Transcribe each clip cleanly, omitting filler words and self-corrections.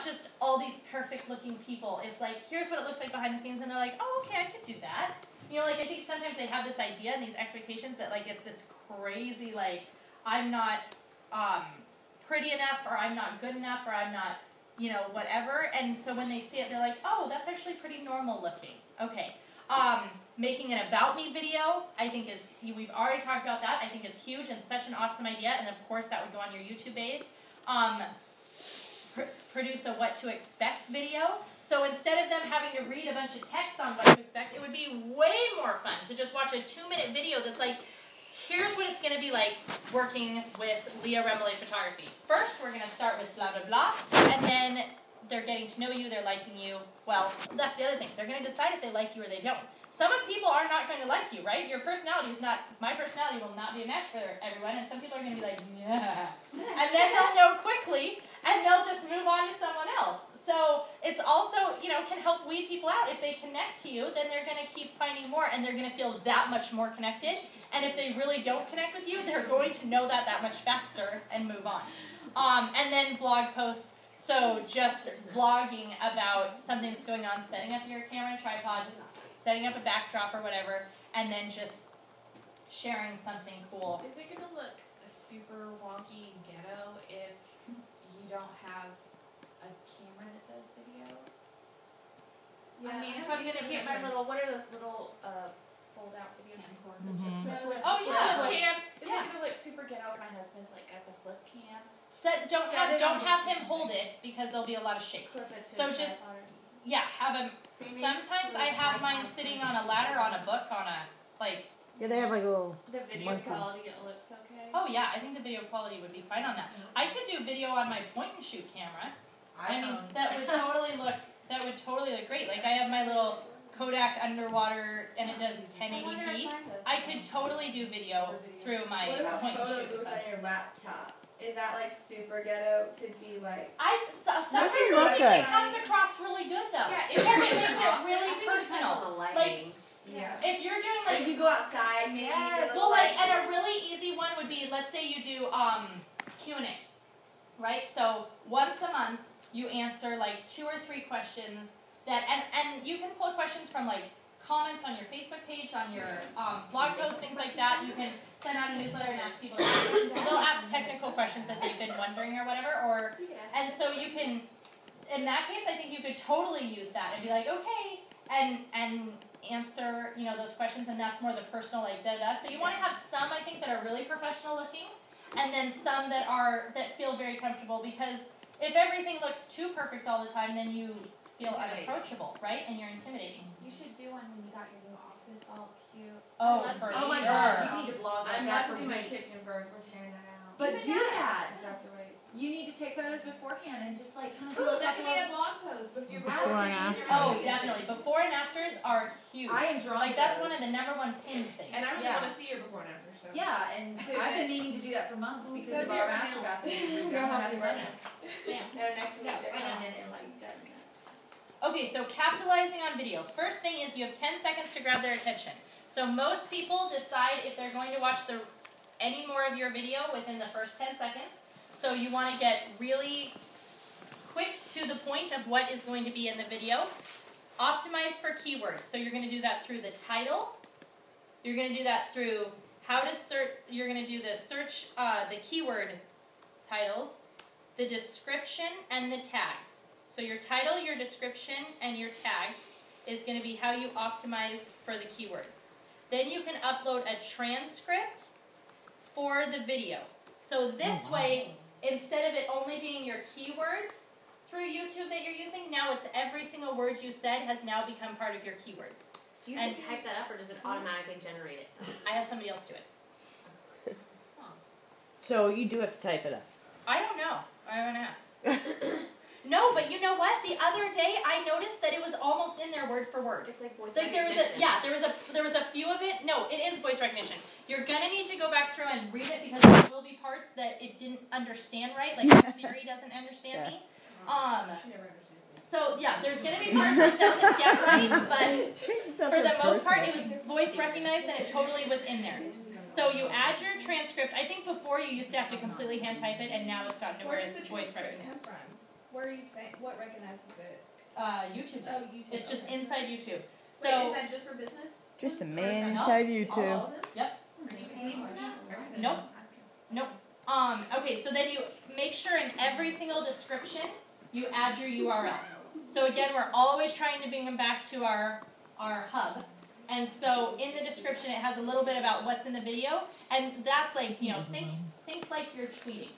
just all these perfect looking people. It's like, here's what it looks like behind the scenes, and they're like, oh, okay, I could do that. You know, like, I think sometimes they have this idea and these expectations that, like, it's this crazy, like, I'm not pretty enough, or I'm not good enough, or I'm not, you know, whatever. And so when they see it, they're like, oh, that's actually pretty normal looking. Okay. Making an about me video, I think is, we've already talked about that, I think is huge and such an awesome idea, and of course that would go on your YouTube page. Produce a what to expect video. So instead of them having to read a bunch of text on what to expect, it would be way more fun to just watch a 2-minute video that's like, here's what it's going to be like working with Leah Remolade Photography. First, we're going to start with blah, blah, blah, and then they're getting to know you, they're liking you. Well, that's the other thing. They're going to decide if they like you or they don't. Some of people are not going to like you, right? Your personality is not, my personality will not be a match for everyone, and some people are going to be like, yeah. And then they'll know quickly, and they'll just move on to someone else. So it's also, you know, can help weed people out. If they connect to you, then they're going to keep finding more, and they're going to feel that much more connected. And if they really don't connect with you, they're going to know that much faster and move on. And then blog posts. So just vlogging about something that's going on, setting up your camera and tripod, setting up a backdrop or whatever, and then just sharing something cool. Is it going to look super wonky and ghetto if you don't have a camera that does video? Yeah, I mean, if I'm going to get my little, what are those little fold-out video camcorders? Oh, yeah. Is it going to look super ghetto if my husband's like got the flip cam? Don't have him hold it, because there'll be a lot of shake. So just, yeah, have him. Sometimes I have mine sitting on a ladder on a book on a, like. Yeah, they have like a little. The video quality, it looks okay. Oh yeah, I think the video quality would be fine on that. I could do video on my point and shoot camera. I mean, that would totally look great. Like I have my little Kodak underwater, and it does 1080p. I could totally do video through my point and shoot. What about photo booth on your laptop? Is that like super ghetto to be like? Sometimes it comes across really good though. Yeah, it makes it really personal. Like, yeah. If you're doing like you go outside, maybe. Yes. Well, like, and a really easy one would be, let's say you do Q&A, right? So once a month, you answer like 2 or 3 questions that, and you can pull questions from like comments on your Facebook page, on your blog posts, things like that. You can send out a newsletter and ask people. They'll ask technical questions that they've been wondering or whatever. And so you can, in that case, I think you could totally use that and be like, okay, and answer, you know, those questions, and that's more the personal, like, da-da. So you want to have some, I think, that are really professional looking, and then some that feel very comfortable, because if everything looks too perfect all the time, then you feel unapproachable, right? And you're intimidating. You should do one when you got your new office all cute. Oh, for sure. Oh my god, you need to blog I'm that not for doing my weeks. kitchen first. We're tearing that out. But do that. Start to wait. You need to take photos beforehand and just like kind of Ooh, look that up could be a blog post with your Before and after. Oh, definitely. Before and afters are huge. I am drawn Like, to that's those. one of the #1 pin things. And I really Yeah. want to see your before and after. So. Yeah, and I've been meaning to do that for months because of do our it master now. bath. We Go haven't done it. No, next week they're coming in and like done. Okay, so capitalizing on video. First thing is you have 10 seconds to grab their attention. So most people decide if they're going to watch any more of your video within the first 10 seconds. So you want to get really quick to the point of what is going to be in the video. Optimize for keywords. So you're going to do that through the title. You're going to do that through how to search. You're going to do the search, the keyword titles, the description, and the tags. So your title, your description, and your tags is going to be how you optimize for the keywords. Then you can upload a transcript for the video. So this way, instead of it only being your keywords through YouTube that you're using, now it's every single word you said has now become part of your keywords. Do you have to type that up, or does it automatically generate it? I have somebody else do it. So you do have to type it up. I don't know. I haven't asked. No, but you know what? The other day I noticed that it was almost in there word for word. It's like voice Like recognition. there was a few of it. No, it is voice recognition. You're gonna need to go back through and read it, because there will be parts that it didn't understand right, like Siri doesn't understand me. She never understands me. So yeah, there's gonna be parts that doesn't get right, but for the most part it was voice recognized and it totally was in there. So you add your transcript. I think before you used to have to completely hand type it, and now it's gotten to where it's voice recognized. Where are you saying? What recognizes it? YouTube does. Oh, YouTube, It's just okay. inside YouTube. So Wait, is that just for business? Just the Or man no, inside you too. All of them? Yep. Are you paying for that? Nope. Okay, so then you make sure in every single description you add your URL. So again, we're always trying to bring them back to our hub. And so in the description it has a little bit about what's in the video, and that's like, think like you're tweeting.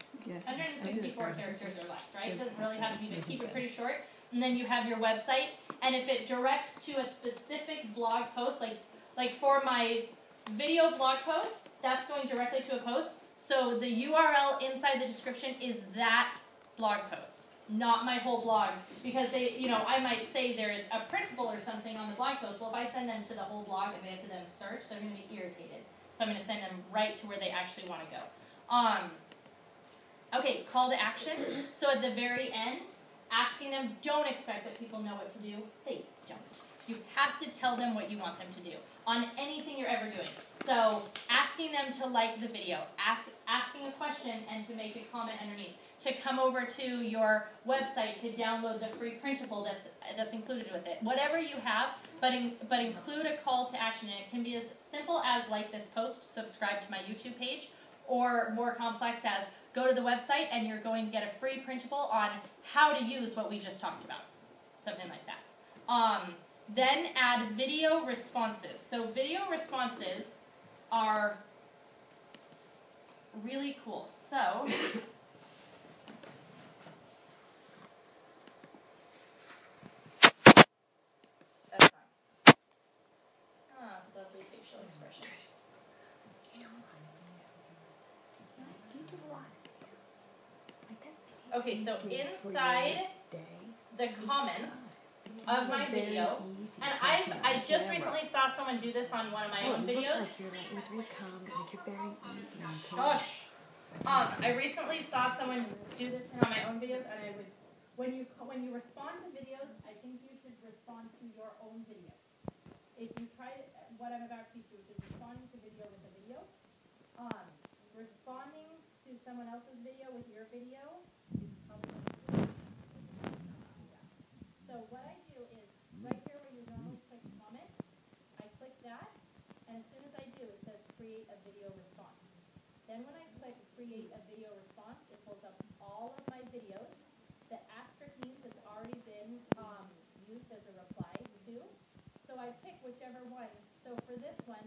164 characters or less, right? It doesn't really have to be, but keep it pretty short. And then you have your website, and if it directs to a specific blog post, like for my video blog post, that's going directly to a post. So the URL inside the description is that blog post, not my whole blog. Because I might say there's a printable or something on the blog post. Well, if I send them to the whole blog and they have to then search, they're going to be irritated. So I'm going to send them right to where they actually want to go. Okay, call to action. So at the very end, asking them, don't expect that people know what to do. They don't. You have to tell them what you want them to do on anything you're ever doing. So asking them to like the video, asking a question and to make a comment underneath, to come over to your website to download the free printable that's included with it. Whatever you have, but include a call to action. And it can be as simple as like this post, subscribe to my YouTube page, or more complex as go to the website and you're going to get a free printable on how to use what we just talked about. Something like that. Then add video responses. So video responses are really cool. So that's fine. Lovely facial expression. Okay, so inside the comments of my video, and I just recently saw someone do this on one of my own videos. Gosh, I recently saw someone do this on my own videos, and I would, when you respond to videos, I think you should respond to your own video. If you try what I'm about to teach you, which is responding to video with a video, responding to someone else's video with your video is probably not good. So what I do is, right here where you normally click comment, I click that, and as soon as I do, it says create a video response. Then when I click create a video response, it pulls up all of my videos. The asterisk means it's already been used as a reply to. So I pick whichever one. So for this one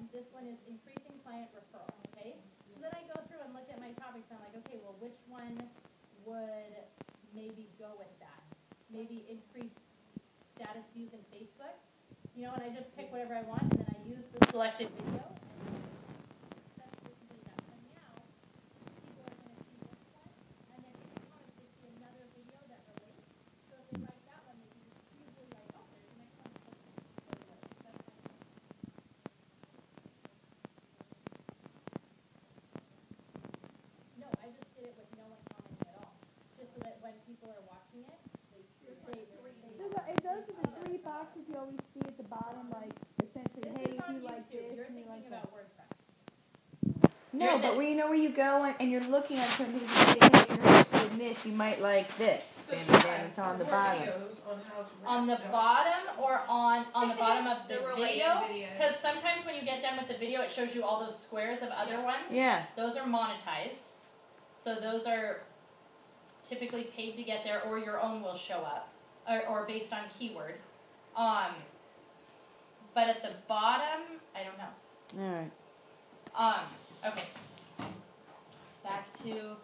is increasing client referral, okay? So then I go through and look at my topics and I'm like, okay, well which one would maybe go with that? Maybe increase status views in Facebook, and I just pick whatever I want and then I use the selected video and that's basically done. And now people are going to see this one and then in the comments they see another video that relates. So if they like that one, they can just usually like, oh, there's the next one. No, I just did it with no one commenting at all, just so that when people are watching it, It goes to the three boxes you always see at the bottom, like essentially, this hey, is if on you like YouTube. this, You're and you thinking like that. about WordPress. No, but when you know where you go and you're looking at certain things and you say, hey, you're interested in this, you might like this. And then it's on the bottom. On the bottom or on the bottom of the video? video. Because sometimes when you get done with the video, it shows you all those squares of other ones. Yeah. Those are monetized. So those are typically paid to get there, or your own will show up, or based on keyword. But at the bottom, I don't know. All right. Okay. Back to